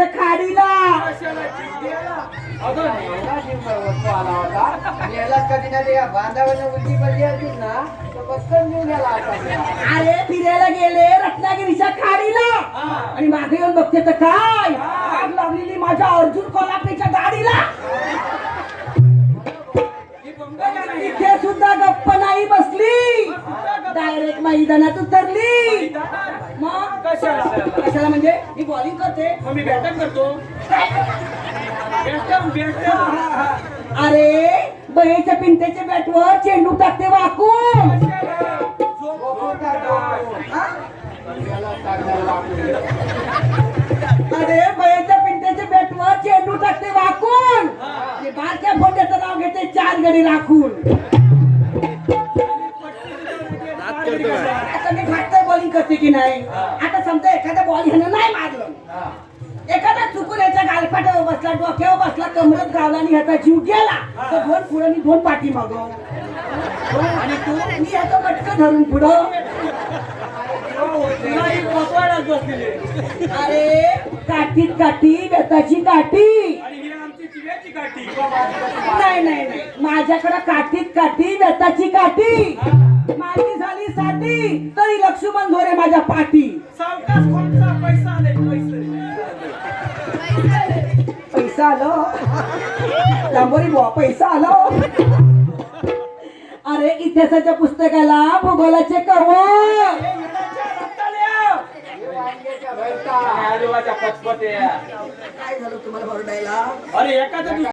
नदीच्या खाडीला. कधी नदी बांधावर उलटी पडली होती ना तर पटकन घेऊन गेला अरे फिरायला गेले रत्नागिरीच्या खाडीला आणि मागे येऊन बघते तर काय आग लागलेली माझ्या अर्जुन कोल्हापूरच्या गाडीला. तिथे सुद्धा गप्प नाही बसली, डायरेक्ट मैदानात उतरली. मग कशाला म्हणजे मी बॉलिंग करते, मी बॅटिंग करतो. अरे बहेच्या पिंट्याच्या बॅटवर चेंडू टाकते वाकून. अरे बहेच्या पिंट्याच्या बॅटवर चेंडू टाकते वाकून. बारक्या फोंड्याचं नाव घेते 4 गडी राखून. आता मी घाटत बॉलिंग करते की नाही. आता समजा एखाद्या बॉल ह्यानं नाही मारलं, एखादा चुकून याच्या गालपाट्यावर बसला, डोक्यावर बसला, कमरत गावला आणि ह्याचा जीव गेला तर 2 पुढं आणि 2 पाठी मागव. आणि तू मी ह्याचं मटकं धरून पुढं. अरे काठीत काठी बेताची काठी. नाही नाही नाही, माझ्याकडे काठीत काठी बेताची काठी. माझी झाली साठी तरी लक्ष्मण झोरे माझ्या पाठी. पैसा आलो लांबोरी बुवा, पैसा आलो. अरे इतिहासाच्या पुस्तकाला भूगोलाचे कवर. काय झालं तुम्हाला ओरडायला? अरे एखाद्या